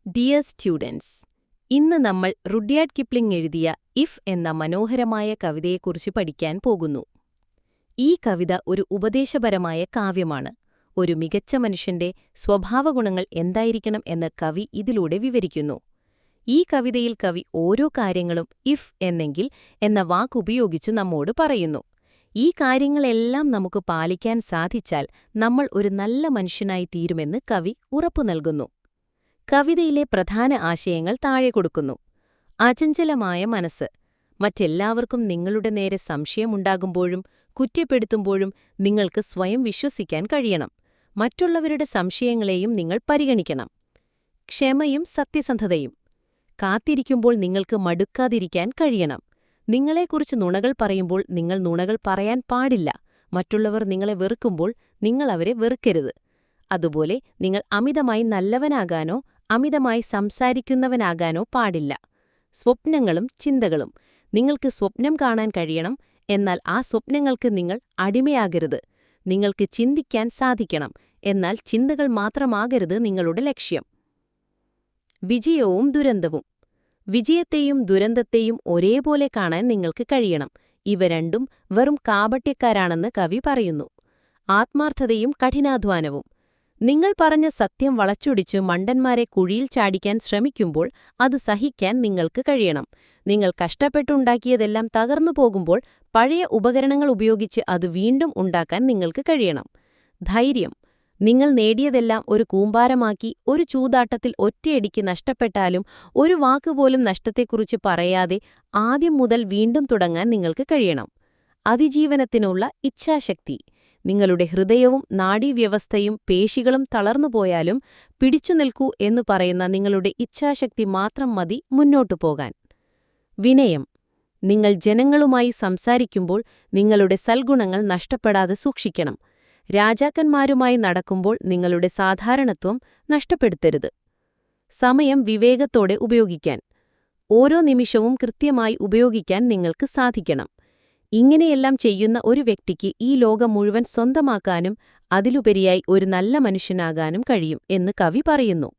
Dear students, ഇന്ന് നമ്മൾ Rudyard Kipling എഴുതിയ ഇഫ് എന്ന മനോഹരമായ കവിതയെക്കുറിച്ച് പഠിക്കാൻ പോകുന്നു. ഈ കവിത ഒരു ഉപദേശപരമായ കാവ്യമാണ്. ഒരു മികച്ച മനുഷ്യന്റെ സ്വഭാവഗുണങ്ങൾ എന്തായിരിക്കണം എന്ന് കവി ഇതിലൂടെ വിവരിക്കുന്നു. ഈ കവിതയിൽ കവി ഓരോ കാര്യങ്ങളും ഇഫ് എന്നെങ്കിൽ എന്ന വാക്കുപയോഗിച്ച് നമ്മോട് പറയുന്നു. ഈ കാര്യങ്ങളെല്ലാം നമുക്ക് പാലിക്കാൻ സാധിച്ചാൽ നമ്മൾ ഒരു നല്ല മനുഷ്യനായി തീരുമെന്ന് കവി ഉറപ്പു നൽകുന്നു. കവിതയിലെ പ്രധാന ആശയങ്ങൾ താഴെ കൊടുക്കുന്നു. അചഞ്ചലമായ മനസ്സ്. മറ്റെല്ലാവർക്കും നിങ്ങളുടെ നേരെ സംശയമുണ്ടാകുമ്പോഴും കുറ്റപ്പെടുത്തുമ്പോഴും നിങ്ങൾക്ക് സ്വയം വിശ്വസിക്കാൻ കഴിയണം. മറ്റുള്ളവരുടെ സംശയങ്ങളെയും നിങ്ങൾ പരിഗണിക്കണം. ക്ഷമയും സത്യസന്ധതയും. കാത്തിരിക്കുമ്പോൾ നിങ്ങൾക്ക് മടുക്കാതിരിക്കാൻ കഴിയണം. നിങ്ങളെക്കുറിച്ച് നുണകൾ പറയുമ്പോൾ നിങ്ങൾ നുണകൾ പറയാൻ പാടില്ല. മറ്റുള്ളവർ നിങ്ങളെ വെറുക്കുമ്പോൾ നിങ്ങൾ അവരെ വെറുക്കരുത്. അതുപോലെ നിങ്ങൾ അമിതമായി നല്ലവനാകാനോ അമിതമായി സംസാരിക്കുന്നവനാകാനോ പാടില്ല. സ്വപ്നങ്ങളും ചിന്തകളും. നിങ്ങൾക്ക് സ്വപ്നം കാണാൻ കഴിയണം, എന്നാൽ ആ സ്വപ്നങ്ങൾക്ക് നിങ്ങൾ അടിമയാകരുത്. നിങ്ങൾക്ക് ചിന്തിക്കാൻ സാധിക്കണം, എന്നാൽ ചിന്തകൾ മാത്രമാകരുത് നിങ്ങളുടെ ലക്ഷ്യം. വിജയവും ദുരന്തവും. വിജയത്തെയും ദുരന്തത്തെയും ഒരേപോലെ കാണാൻ നിങ്ങൾക്ക് കഴിയണം. ഇവ രണ്ടും വെറും കാപട്യക്കാരാണെന്ന് കവി പറയുന്നു. ആത്മാർത്ഥതയും കഠിനാധ്വാനവും. നിങ്ങൾ പറഞ്ഞ സത്യം വളച്ചൊടിച്ച് മണ്ടന്മാരെ കുഴിയിൽ ചാടിക്കാൻ ശ്രമിക്കുമ്പോൾ അത് സഹിക്കാൻ നിങ്ങൾക്ക് കഴിയണം. നിങ്ങൾ കഷ്ടപ്പെട്ടുണ്ടാക്കിയതെല്ലാം തകർന്നു പോകുമ്പോൾ പഴയ ഉപകരണങ്ങൾ ഉപയോഗിച്ച് അത് വീണ്ടും ഉണ്ടാക്കാൻ നിങ്ങൾക്ക് കഴിയണം. ധൈര്യം. നിങ്ങൾ നേടിയതെല്ലാം ഒരു കൂമ്പാരമാക്കി ഒരു ചൂതാട്ടത്തിൽ ഒറ്റയടിക്ക് നഷ്ടപ്പെട്ടാലും ഒരു വാക്കുപോലും നഷ്ടത്തെക്കുറിച്ച് പറയാതെ ആദ്യം മുതൽ വീണ്ടും തുടങ്ങാൻ നിങ്ങൾക്ക് കഴിയണം. അതിജീവനത്തിനുള്ള ഇച്ഛാശക്തി. നിങ്ങളുടെ ഹൃദയവും നാഡീവ്യവസ്ഥയും പേശികളും തളർന്നുപോയാലും പിടിച്ചുനിൽക്കൂ എന്നു പറയുന്ന നിങ്ങളുടെ ഇച്ഛാശക്തി മാത്രം മതി മുന്നോട്ടു പോകാൻ. വിനയം. നിങ്ങൾ ജനങ്ങളുമായി സംസാരിക്കുമ്പോൾ നിങ്ങളുടെ സൽഗുണങ്ങൾ നഷ്ടപ്പെടാതെ സൂക്ഷിക്കണം. രാജാക്കന്മാരുമായി നടക്കുമ്പോൾ നിങ്ങളുടെ സാധാരണത്വം നഷ്ടപ്പെടുത്തരുത്. സമയം വിവേകത്തോടെ ഉപയോഗിക്കാൻ. ഓരോ നിമിഷവും കൃത്യമായി ഉപയോഗിക്കാൻ നിങ്ങൾക്ക് സാധിക്കണം. ഇങ്ങനെയെല്ലാം ചെയ്യുന്ന ഒരു വ്യക്തിക്ക് ഈ ലോകം മുഴുവൻ സ്വന്തമാക്കാനും അതിലുപരിയായി ഒരു നല്ല മനുഷ്യനാകാനും കഴിയും എന്ന് കവി പറയുന്നു.